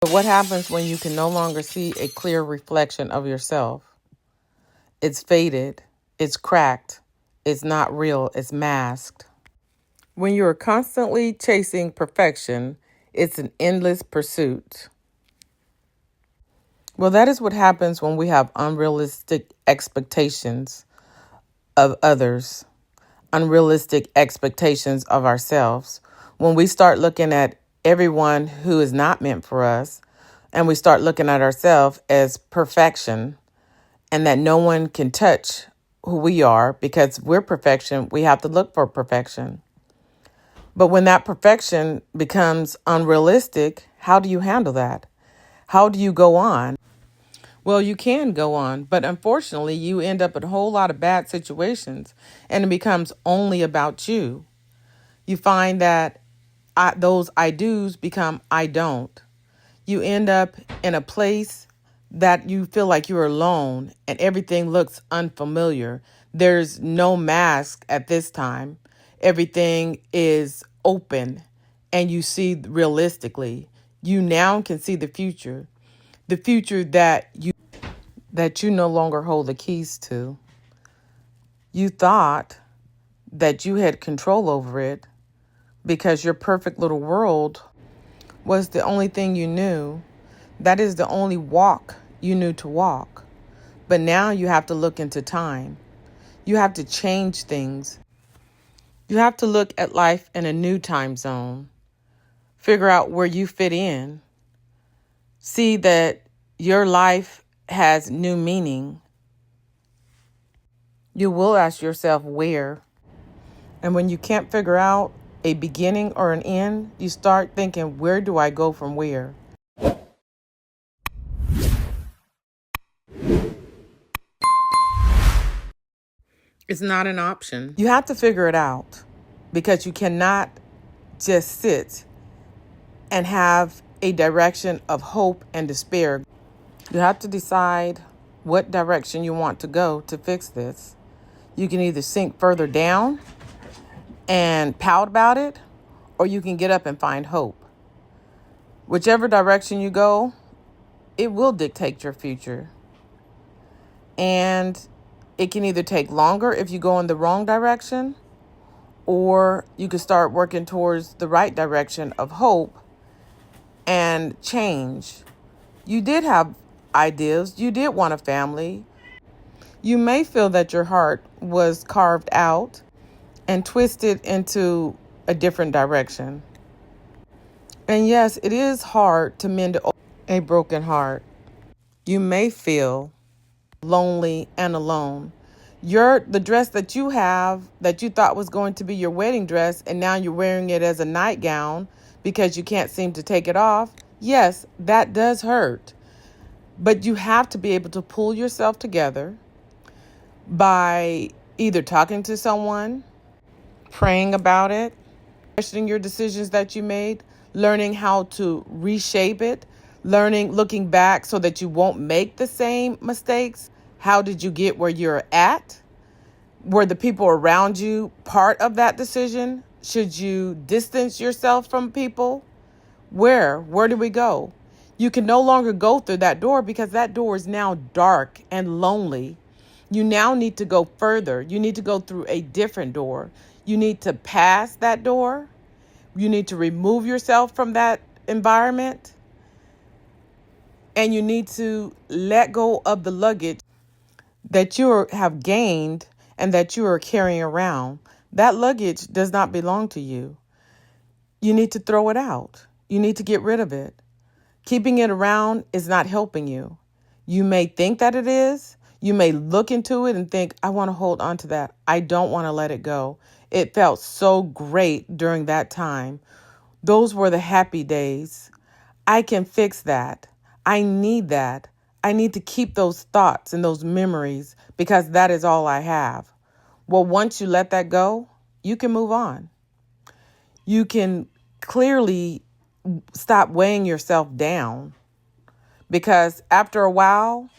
But what happens when you can no longer see a clear reflection of yourself? It's faded, it's cracked, it's not real, it's masked. When you are constantly chasing perfection, it's an endless pursuit. Well, that is what happens when we have unrealistic expectations of others, unrealistic expectations of ourselves. When we start looking at everyone who is not meant for us, and we start looking at ourselves as perfection, and that no one can touch who we are because we're perfection, we have to look for perfection. But when that perfection becomes unrealistic, how do you handle that? How do you go on? Well, you can go on, but unfortunately, you end up in a whole lot of bad situations and it becomes only about you. You find that those I do's become I don't. You end up in a place that you feel like you're alone and everything looks unfamiliar. There's no mask at this time. Everything is open and you see realistically. You now can see the future that you no longer hold the keys to. You thought that you had control over it because your perfect little world was the only thing you knew. That is the only walk you knew to walk. But now you have to look into time. You have to change things. You have to look at life in a new time zone. Figure out where you fit in. See that your life has new meaning. You will ask yourself where. And when you can't figure out a beginning or an end, you start thinking, where do I go from where? It's not an option. You have to figure it out because you cannot just sit and have a direction of hope and despair. You have to decide what direction you want to go to fix this. You can either sink further down and pout about it, or you can get up and find hope. Whichever direction you go, it will dictate your future. And it can either take longer if you go in the wrong direction, or you can start working towards the right direction of hope and change. You did have ideas. You did want a family. You may feel that your heart was carved out and twisted into a different direction. And yes, it is hard to mend a broken heart. You may feel lonely and alone. The dress that you have that you thought was going to be your wedding dress, and now you're wearing it as a nightgown because you can't seem to take it off. Yes, that does hurt. But you have to be able to pull yourself together by either talking to someone, praying about it, questioning your decisions that you made, learning how to reshape it, looking back so that you won't make the same mistakes. How did you get where you're at? Were the people around you part of that decision? Should you distance yourself from people? Where do we go? You can no longer go through that door because that door is now dark and lonely. You now need to go further. You need to go through a different door. You need to pass that door. You need to remove yourself from that environment. And you need to let go of the luggage that you have gained and that you are carrying around. That luggage does not belong to you. You need to throw it out. You need to get rid of it. Keeping it around is not helping you. You may think that it is. You may look into it and think, I want to hold on to that. I don't want to let it go. It felt so great during that time. Those were the happy days. I can fix that. I need that. I need to keep those thoughts and those memories because that is all I have. Well, once you let that go, you can move on. You can clearly stop weighing yourself down because after a while,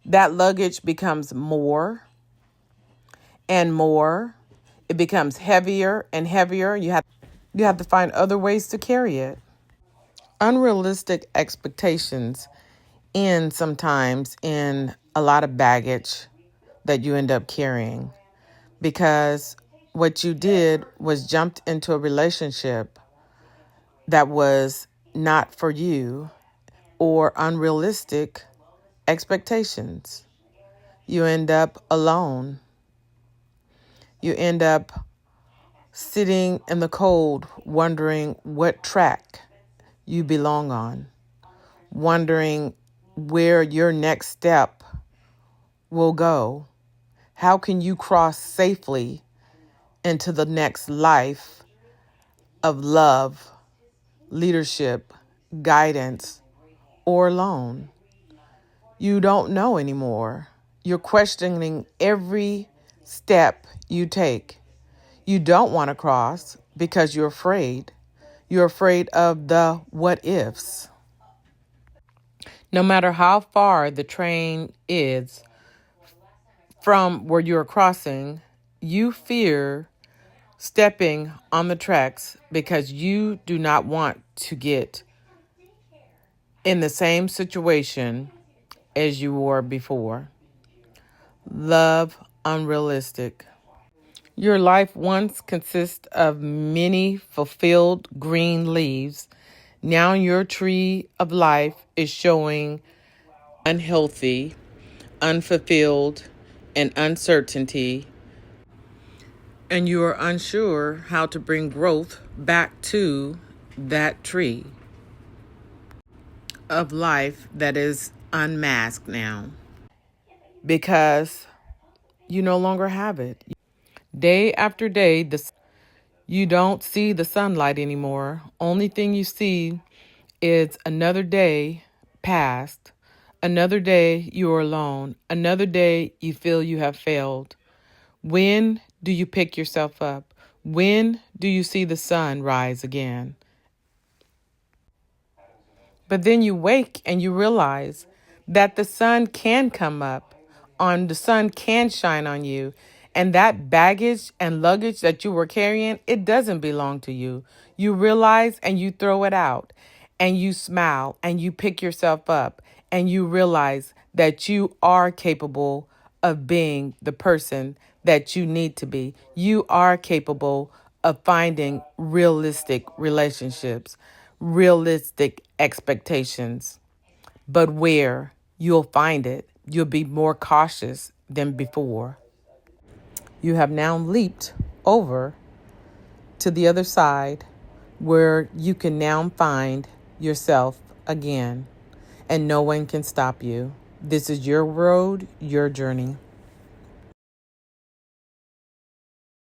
that luggage becomes more and more. It becomes heavier and heavier. You have to find other ways to carry it. Unrealistic expectations end sometimes in a lot of baggage that you end up carrying, because what you did was jumped into a relationship that was not for you, or unrealistic expectations. You end up alone. You end up sitting in the cold, wondering what track you belong on, wondering where your next step will go. How can you cross safely into the next life of love, leadership, guidance, or alone? You don't know anymore. You're questioning every step you take. You don't want to cross because you're afraid. You're afraid of the what ifs. No matter how far the train is from where you're crossing, you fear stepping on the tracks because you do not want to get in the same situation as you were before. Love unrealistic. Your life once consisted of many fulfilled green leaves. Now your tree of life is showing unhealthy, unfulfilled, and uncertainty, and you are unsure how to bring growth back to that tree of life that is unmasked now, because you no longer have it. Day after day, you don't see the sunlight anymore. Only thing you see is another day passed, another day you are alone, another day you feel you have failed. When do you pick yourself up? When do you see the sun rise again? But then you wake and you realize that the sun can come up, the sun can shine on you. And that baggage and luggage that you were carrying, it doesn't belong to you. You realize and you throw it out, and you smile and you pick yourself up, and you realize that you are capable of being the person that you need to be. You are capable of finding realistic relationships, realistic expectations. But where you'll find it, you'll be more cautious than before. You have now leaped over to the other side, where you can now find yourself again, and no one can stop you. This is your road, your journey.